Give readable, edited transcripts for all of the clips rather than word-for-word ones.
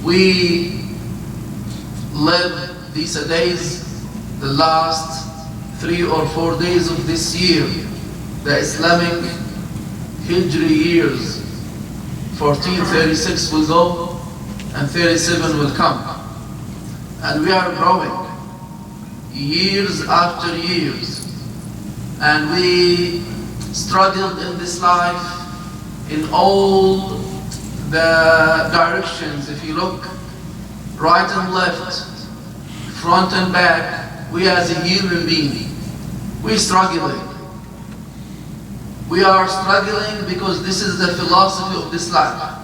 We live these days, the last 3 or 4 days of this year, the Islamic Hijri years. 1436 will go and 37 will come. And we are growing years after years. And we struggled in this life in all the directions. If you look right and left, front and back, we as a human being, we're struggling. We are struggling because this is the philosophy of this life.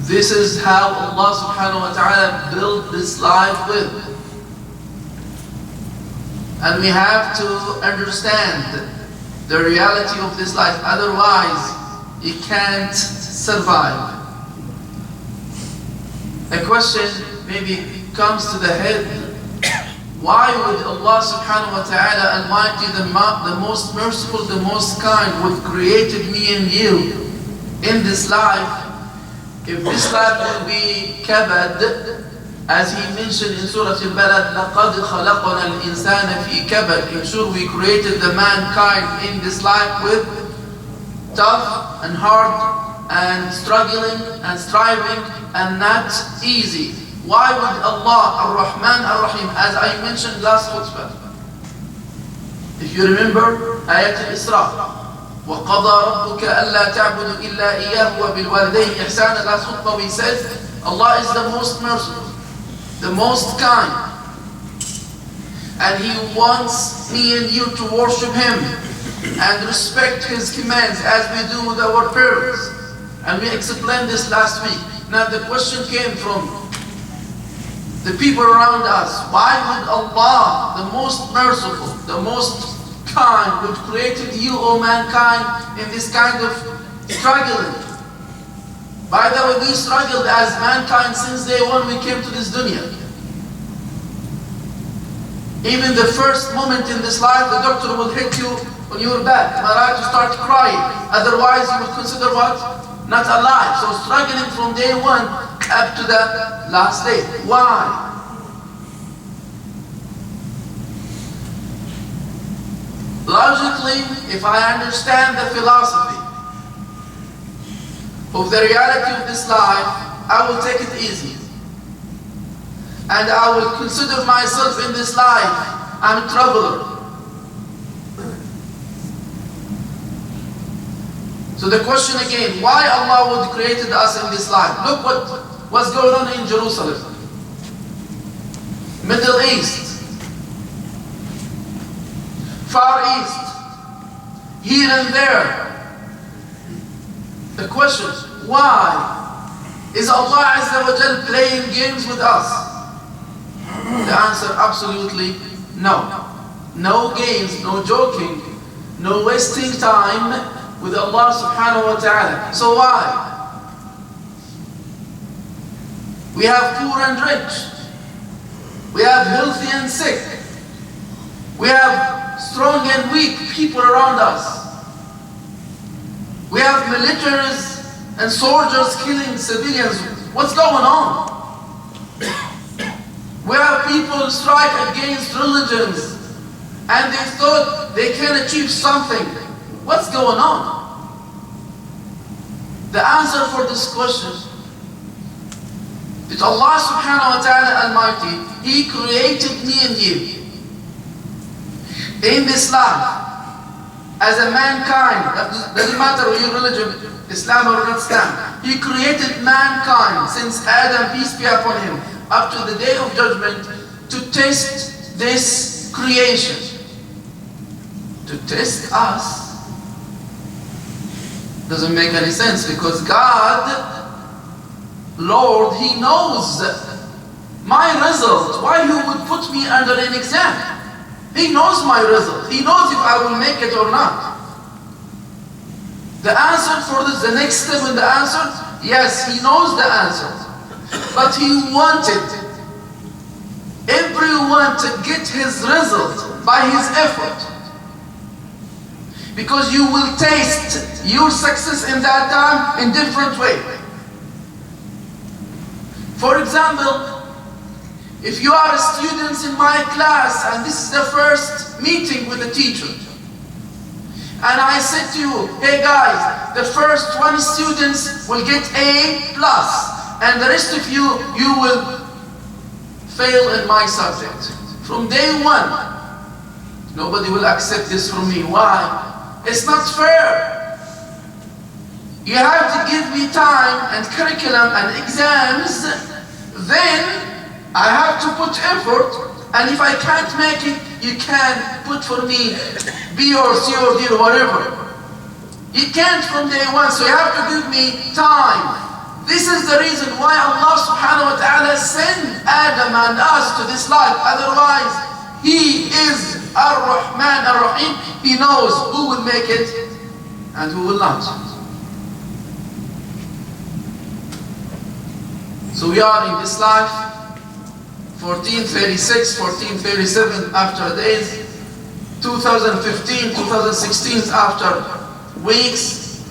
This is how Allah subhanahu wa ta'ala built this life with. And we have to understand the reality of this life, otherwise you can't survive. A question maybe comes to the head: why would Allah subhanahu wa ta'ala Almighty, the most merciful, the most kind, would created me and you in this life, if this life will be kabad, as he mentioned in Surah Al-Balad, لَقَدْ خَلَقْنَا الْإِنسَانَ فِي كَبَدٍ. I'm sure we created the mankind in this life with tough and hard and struggling and striving and not easy. Why would Allah Ar-Rahman Ar-Rahim, as I mentioned last khutbah, if you remember Ayat Al-Isra, وَقَضَى رَبُّكَ أَلَّا تَعْبُدُوا إِلَّا إِيَّهُ وَبِالْوَالِدَيْنِ إِحْسَانًا, last khutbah we said, Allah is the most merciful, the most kind, and He wants me and you to worship Him and respect His commands as we do with our parents. And we explained this last week. Now the question came from the people around us: why would Allah, the most merciful, the most kind, would created you, O mankind, in this kind of struggling? By the way, we struggled as mankind since day one we came to this dunya. Even the first moment in this life, the doctor will hit you on your back, am I right, to start crying. Otherwise you would consider what? Not alive. So struggling from day one up to the last day. Why? Logically, if I understand the philosophy of the reality of this life, I will take it easy. And I will consider myself in this life, I'm a traveler. So the question again, why Allah would created us in this life? Look what's going on in Jerusalem, Middle East, Far East, here and there. The question, why? Is Allah Azza wa Jal playing games with us? The answer, absolutely no. No games, no joking, no wasting time with Allah subhanahu wa ta'ala. So why? We have poor and rich. We have healthy and sick. We have strong and weak people around us. We have militaries and soldiers killing civilians. What's going on? We have people strike against religions and they thought they can achieve something. What's going on? The answer for this question is Allah subhanahu wa ta'ala Almighty. He created me and you in this life as a mankind. Doesn't matter your religion, Islam or not Islam. He created mankind since Adam, peace be upon him, up to the day of judgment, to test this creation. To test us doesn't make any sense, because God, Lord, He knows my result. Why He would put me under an exam? He knows my result. He knows if I will make it or not. The answer for this, the next step in the answer, yes, He knows the answer. But He wanted everyone to get his result by his effort. Because you will taste your success in that time in different way. For example, if you are students in my class and this is the first meeting with the teacher, and I said to you, hey guys, the first 20 students will get A plus, and the rest of you will fail in my subject. From day one, nobody will accept this from me. Why? It's not fair. You have to give me time and curriculum and exams, then I have to put effort, and if I can't make it, you can put for me B or C or D or whatever. You can't from day one, so you have to give me time. This is the reason why Allah subhanahu wa ta'ala sent Adam and us to this life. Otherwise, He is Ar-Rahman Ar-Rahim. He knows who will make it and who will not. So we are in this life, 1436, 1437 after days, 2015, 2016 after weeks.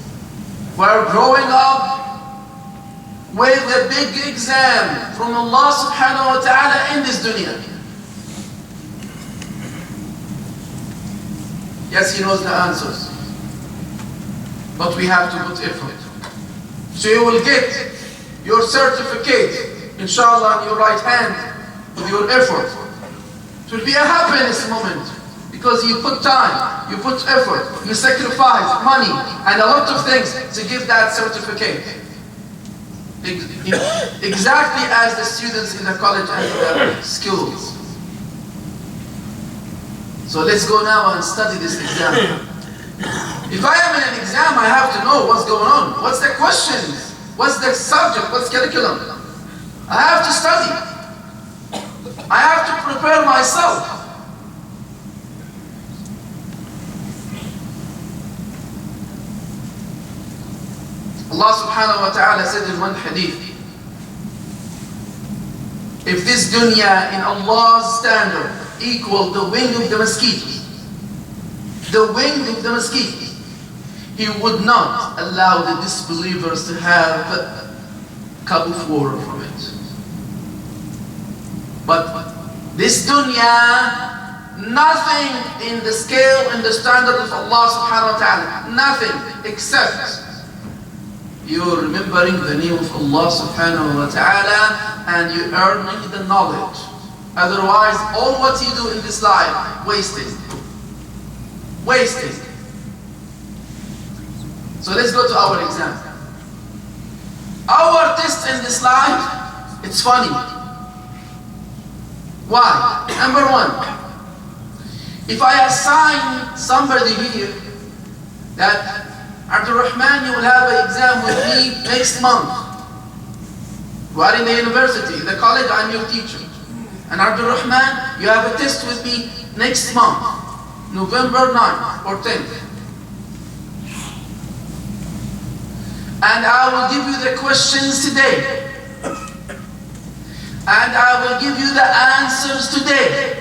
We're growing up with a big exam from Allah subhanahu wa ta'ala in this dunya. Yes, He knows the answers, but we have to put effort. So you will get your certificate, inshallah, in your right hand with your effort. It will be a happiness moment because you put time, you put effort, you sacrifice money and a lot of things to give that certificate. Exactly as the students in the college and the schools. So let's go now and study this exam. If I am in an exam, I have to know what's going on. What's the questions? What's the subject? What's curriculum? I have to study. I have to prepare myself. Allah subhanahu wa ta'ala said in one hadith, if this dunya in Allah's standard equal the wing of the mosquito, He would not allow the disbelievers to have a cup of water from it. But this dunya, nothing in the scale and the standard of Allah subhanahu wa ta'ala, nothing except you're remembering the name of Allah subhanahu wa ta'ala and you're earning the knowledge. Otherwise, all what you do in this life, wasted. So let's go to our exam. Our test in this life, it's funny. Why? Number one, if I assign somebody here that Abdul Rahman, you will have an exam with me next month. You are in the university, in the college, I'm your teacher. And Abdul Rahman, you have a test with me next month, November 9th or 10th. And I will give you the questions today. And I will give you the answers today.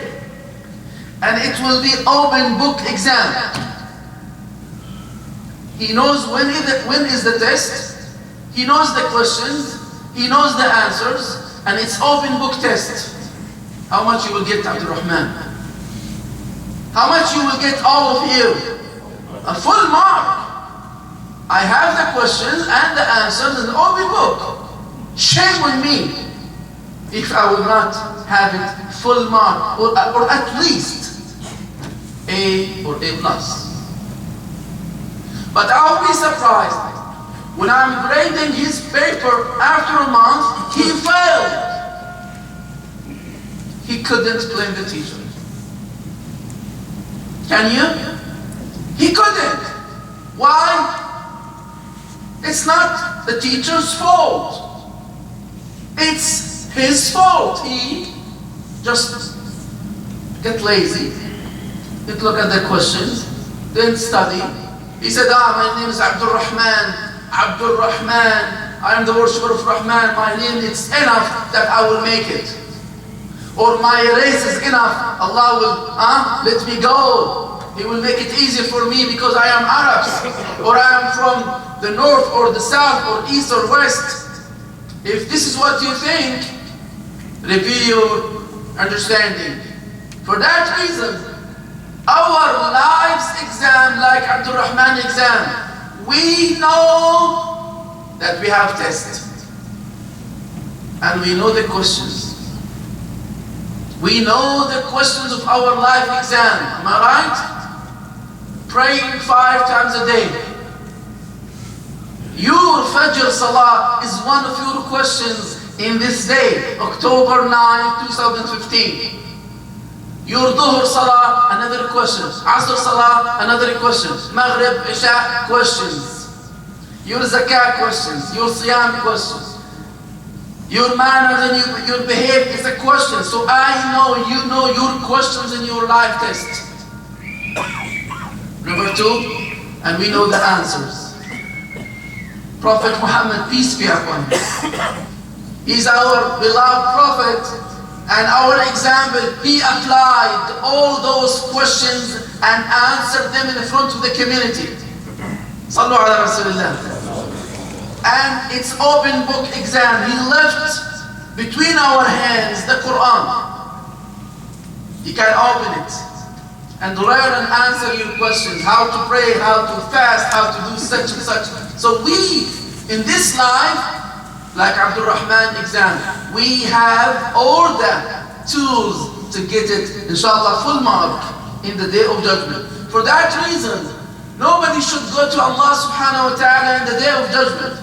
And it will be open book exam. He knows when is the test, he knows the questions, he knows the answers, and it's open book test. How much you will get, Abdul Rahman? How much you will get, all of you? A full mark. I have the questions and the answers in the open book. Shame on me if I will not have it full mark, or at least A or A plus. But I will be surprised when I'm grading his paper after a month, he failed. He couldn't blame the teacher. Can you? He couldn't. Why? It's not the teacher's fault. It's his fault. He just get lazy, didn't look at the questions, didn't study. He said, my name is Abdul Rahman. Abdul Rahman. I am the worshipper of Rahman. My name is enough that I will make it. Or my race is enough. Allah will let me go. He will make it easy for me because I am Arabs. Or I am from the north or the south or east or west. If this is what you think, review your understanding. For that reason, our life's exam, like Abdul Rahman exam, we know that we have tests. And we know the questions. We know the questions of our life exam. Am I right? Praying 5 times a day. Your Fajr Salah is one of your questions in this day, October 9, 2015. Your Dhuhr Salah, another question. Asr Salah, another question. Maghrib, Isha, questions. Your Zakah questions. Your Siyam questions. Your manners and your behavior is a question. So I know you know your questions in your life test. Number 2, and we know the answers. Prophet Muhammad, peace be upon him. He's our beloved prophet and our example. He applied all those questions and answered them in front of the community. Sallu ala Rasulillah. And it's open book exam. He left between our hands the Quran. You can open it and learn and answer your questions. How to pray, how to fast, how to do such and such. So we, in this life, like Abdul Rahman exam, we have all the tools to get it, inshallah, full mark in the day of judgment. For that reason, nobody should go to Allah subhanahu wa ta'ala in the day of judgment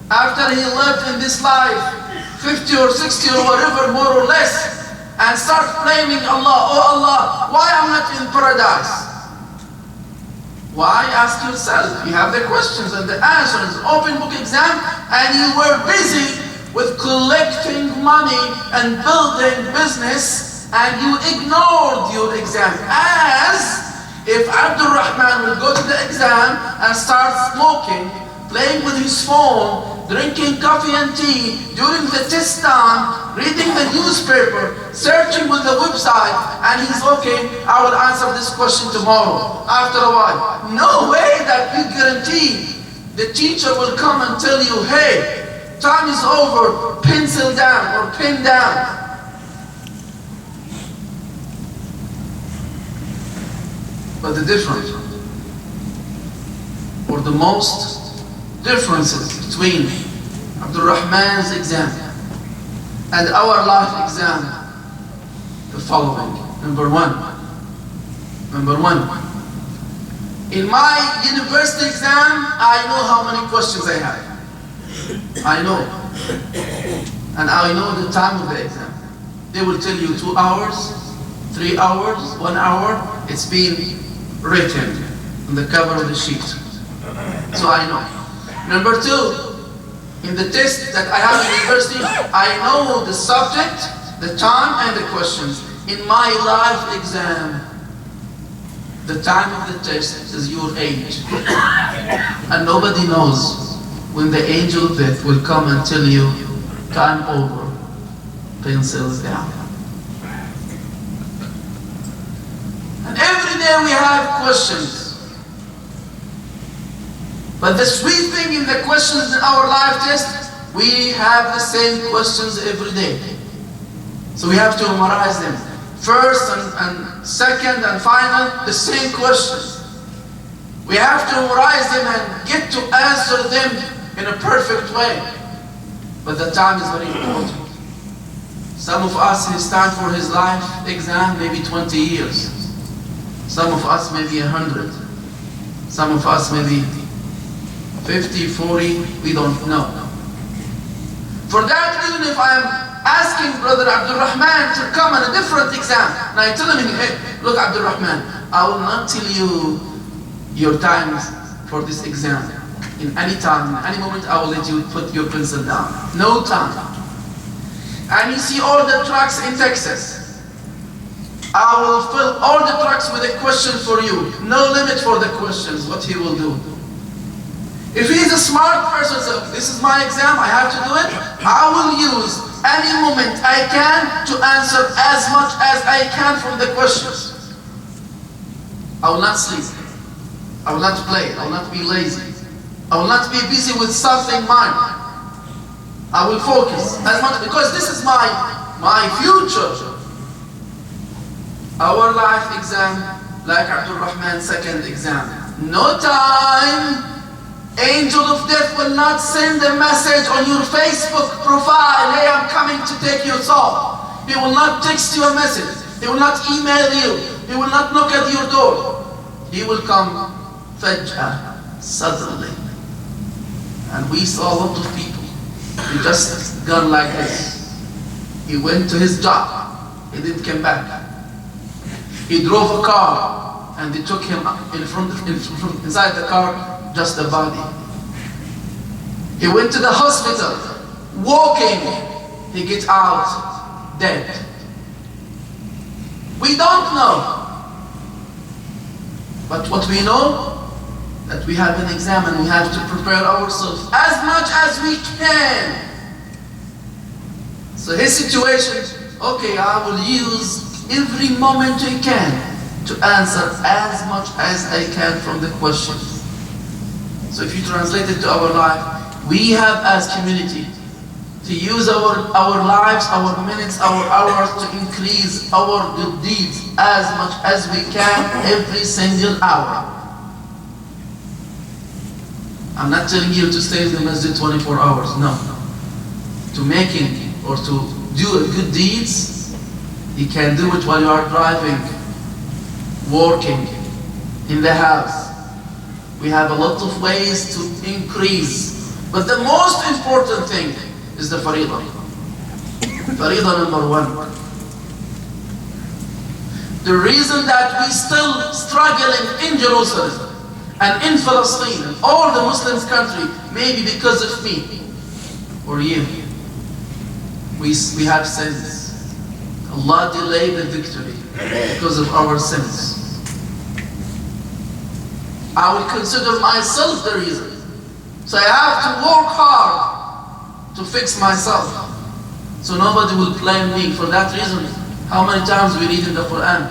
after he lived in this life 50 or 60 or whatever, more or less, and start blaming Allah. Oh Allah, why I'm not in paradise? Why? Ask yourself. You have the questions and the answers, open book exam, and you were busy with collecting money and building business, and you ignored your exam. As if Abdul Rahman will go to the exam and start smoking, playing with his phone, drinking coffee and tea during the test time, reading the newspaper, searching with the website, and he's okay, I will answer this question tomorrow, after a while. No way that you guarantee the teacher will come and tell you, hey, time is over, pencil down or pen down. But the difference, or the most differences between Abdul Rahman's exam and our life exam, the following. Number one, in my university exam, I know how many questions I have. I know. And I know the time of the exam. They will tell you 2 hours, 3 hours, 1 hour. It's been written on the cover of the sheet. So I know. Number 2, in the test that I have in university, I know the subject, the time, and the questions. In my life exam, the time of the test is your age. And nobody knows when the angel of death will come and tell you, time over, pencils down. And every day we have questions. But the sweet thing in the questions in our life test, we have the same questions every day. So we have to memorize them. First and second and final, the same questions. We have to memorize them and get to answer them in a perfect way. But the time is very important. Some of us, he stands for his life exam maybe 20 years. Some of us maybe 100. Some of us maybe 50, 40, we don't know. For that reason, if I am asking Brother Abdul Rahman to come on a different exam, and I tell him, hey, look Abdul Rahman, I will not tell you your times for this exam. In any time, in any moment, I will let you put your pencil down. No time. And you see all the trucks in Texas. I will fill all the trucks with a question for you. No limit for the questions, what he will do. If he's a smart person, so this is my exam, I have to do it, I will use any moment I can to answer as much as I can from the questions. I will not sleep. I will not play. I will not be lazy. I will not be busy with something minor. I will focus as much because this is my future. Our life exam, like Abdul Rahman's second exam. No time. Angel of death will not send a message on your Facebook profile, hey, I'm coming to take your soul. He will not text you a message. He will not email you. He will not knock at your door. He will come faj'ah, suddenly. And we saw a lot of people. He just gone like this. He went to his job. He didn't come back. He drove a car and they took him inside the car, just the body. He went to the hospital, walking. He gets out, dead. We don't know. But what we know, that we have an exam and we have to prepare ourselves as much as we can. So his situation, okay, I will use every moment I can to answer as much as I can from the questions. So if you translate it to our life, we have as community to use our lives, our minutes, our hours to increase our good deeds as much as we can every single hour. I'm not telling you to stay in the masjid 24 hours, no. To making or to do good deeds, you can do it while you are driving, working, in the house. We have a lot of ways to increase. But the most important thing is the faridah. Faridah number one. The reason that we still struggling in Jerusalem and in Palestine and all the Muslim country, maybe because of me or you. We have sins. Allah delayed the victory because of our sins. I will consider myself the reason. So I have to work hard to fix myself. So nobody will blame me for that reason. How many times we read in the Quran?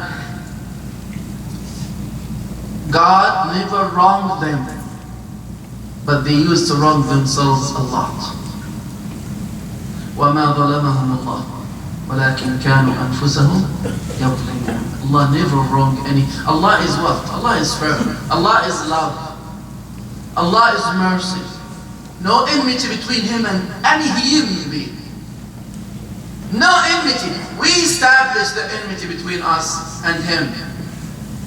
God never wronged them, but they used to wrong themselves a lot. وَمَا ظَلَمَهُمُ اللَّهُ وَلَكِنْ كَانُوا أَنفُسَهُمْ يَظْلِمُونَ. Allah never wronged any. Allah is what? Allah is fair. Allah is love. Allah is mercy. No enmity between Him and any human being. No enmity. We establish the enmity between us and Him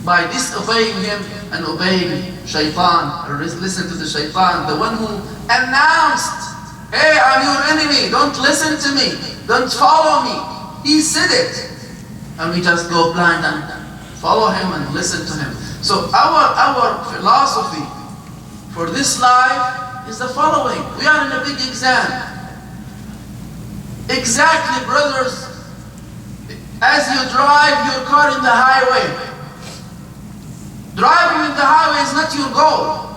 by disobeying Him and obeying Shaitan, or listen to the Shaitan, the one who announced, hey, I'm your enemy, don't listen to me, don't follow me. He said it. And we just go blind and follow him and listen to him. So our philosophy for this life is the following. We are in a big exam. Exactly, brothers, as you drive your car in the highway, driving in the highway is not your goal.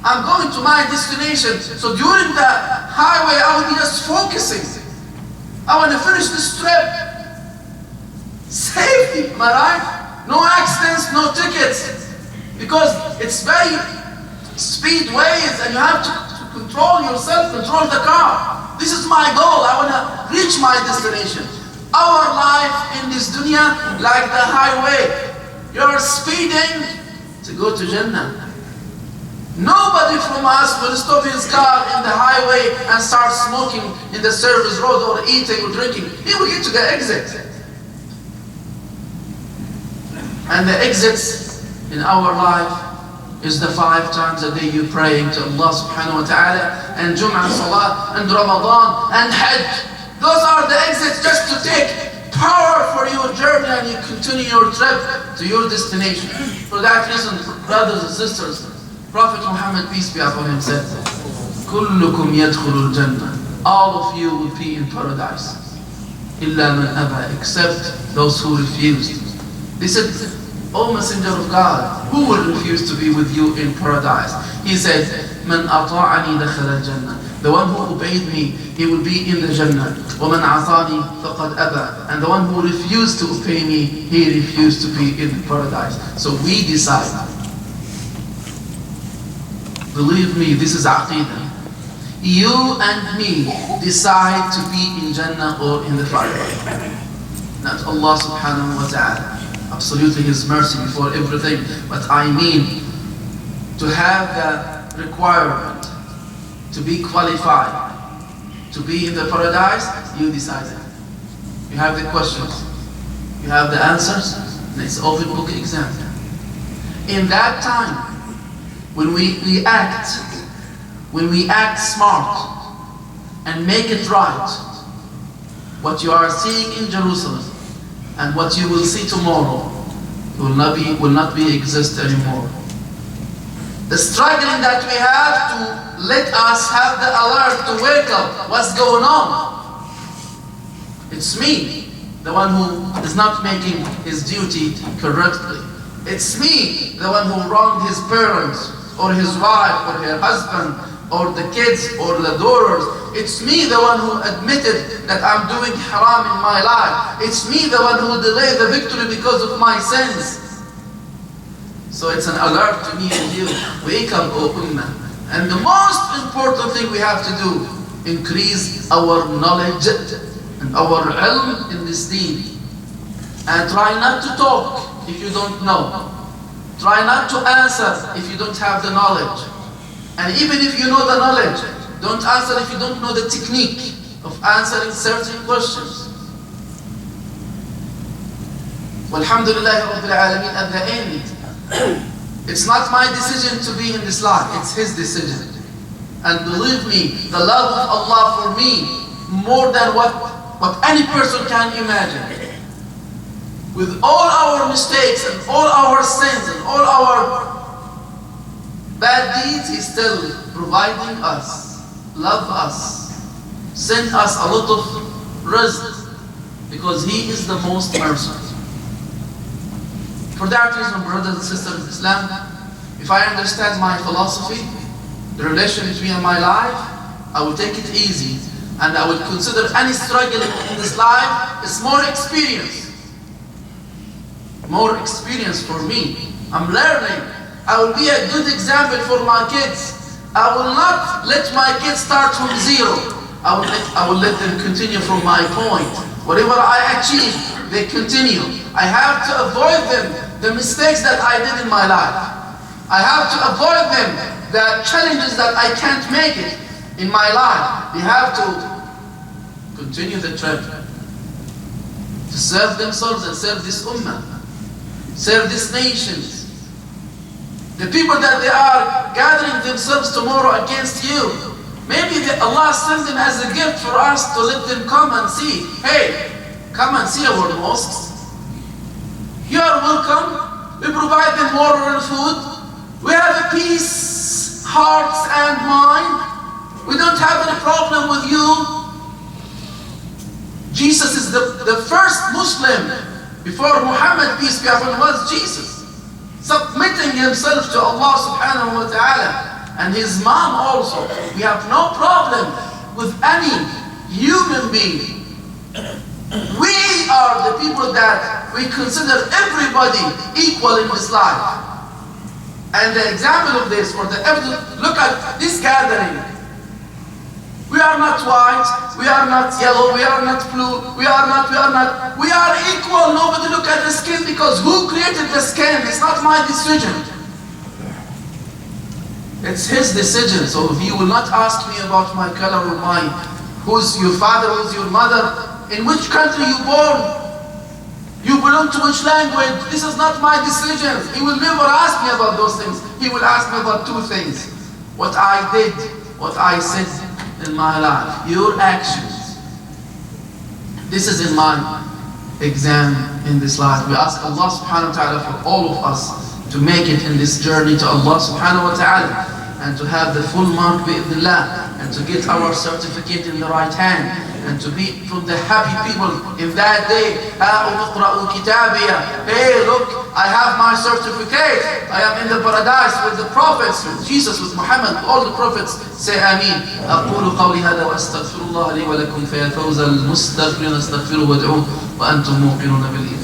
I'm going to my destination. So during the highway, I will be just focusing. I want to finish this trip. Safety, am I right? No accidents, no tickets. Because it's very speedways and you have to control yourself, control the car. This is my goal. I want to reach my destination. Our life in this dunya, like the highway. You're speeding to go to Jannah. Nobody from us will stop his car in the highway and start smoking in the service road or eating or drinking. He will get to the exit. And the exits in our life is the 5 times a day you praying to Allah subhanahu wa ta'ala, and Jum'ah Salat, and Ramadan, and Hajj. Those are the exits just to take power for your journey and you continue your trip to your destination. For that reason, brothers and sisters, Prophet Muhammad, peace be upon him, said, كُلُّكُمْ يَدْخُلُ الْجَنَّةِ. All of you will be in paradise. إِلَّا مَنْ أَبَى. Except those who refused. They said, O Messenger of God, who will refuse to be with you in paradise? He said, مَنْ أَطَاعَنِي دَخَلَ الْجَنَّةِ. The one who obeyed me, he will be in the Jannah. وَمَنْ عَصَانِي فَقَدْ أَبَى. And the one who refused to obey me, he refused to be in paradise. So we decide. Believe me, this is Aqidah. you and me decide to be in Jannah or in the fire. Not Allah subhanahu wa ta'ala. Absolutely His mercy before everything. But I mean to have the requirement, to be qualified, to be in the paradise, you decide it. You have the questions, you have the answers, and it's open book exam. In that time, when we act smart and make it right, what you are seeing in Jerusalem and what you will see tomorrow will not be exist anymore. The struggling that we have to let us have the alert to wake up. What's going on? It's me, the one who is not making his duty correctly. It's me, the one who wronged his parents, or his wife, or her husband, or the kids, or the daughters. It's me, the one who admitted that I'm doing haram in my life. It's me, the one who delayed the victory because of my sins. So it's an alert to me and you. Wake up, O Ummah. And the most important thing we have to do, increase our knowledge and our ilm in this deen. And try not to talk if you don't know. Try not to answer if you don't have the knowledge. And even if you know the knowledge, don't answer if you don't know the technique of answering certain questions. Walhamdulillah Rabbil Alameen, at the end, it's not my decision to be in this life, it's His decision. And believe me, the love of Allah for me, more than what any person can imagine. With all our mistakes and all our sins and all our bad deeds, He's still providing us, love us, send us a lot of rizq, because He is the most merciful. For that reason, brothers and sisters in Islam, if I understand my philosophy, the relation between my life, I will take it easy, and I will consider any struggle in this life is more experience. More experience for me. I'm learning. I will be a good example for my kids. I will not let my kids start from zero. I will let them continue from my point. Whatever I achieve, they continue. I have to avoid them the mistakes that I did in my life. I have to avoid them the challenges that I can't make it in my life. They have to continue the trip to serve themselves and serve this ummah, serve these nations. The people that they are gathering themselves tomorrow against you, maybe Allah sends them as a gift for us to let them come and see. Hey, come and see our mosques. You are welcome. We provide them water and food. We have a peace, hearts and mind. We don't have any problem with you. Jesus is the first Muslim before Muhammad, peace be upon him, was Jesus, submitting himself to Allah subhanahu wa ta'ala, and his mom also. We have no problem with any human being. We are the people that we consider everybody equal in this life. And the example of this, for the evidence, look at this gathering. We are not white, we are not yellow, we are not blue, we are equal. Nobody look at the skin, because who created the skin? It's not my decision. It's His decision. So if you will not ask me about my color or mine, who's your father, who's your mother, in which country you born, you belong to which language, this is not my decision. He will never ask me about those things. He will ask me about two things: what I did, what I said in my life, your actions. This is in my exam in this life. We ask Allah subhanahu wa ta'ala for all of us to make it in this journey to Allah subhanahu wa ta'ala, and to have the full mark bi'idhnillah, and to get our certificate in the right hand, and to be from the happy people in that day. Hey, look, I have my certificate. I am in the paradise with the prophets, with Jesus, with Muhammad, all the prophets. Say Ameen. أقول قولي هذا وأستغفر الله لي ولكم فيا فوز المستغفرين استغفروا وادعوه وأنتم موقنون بالإيمان.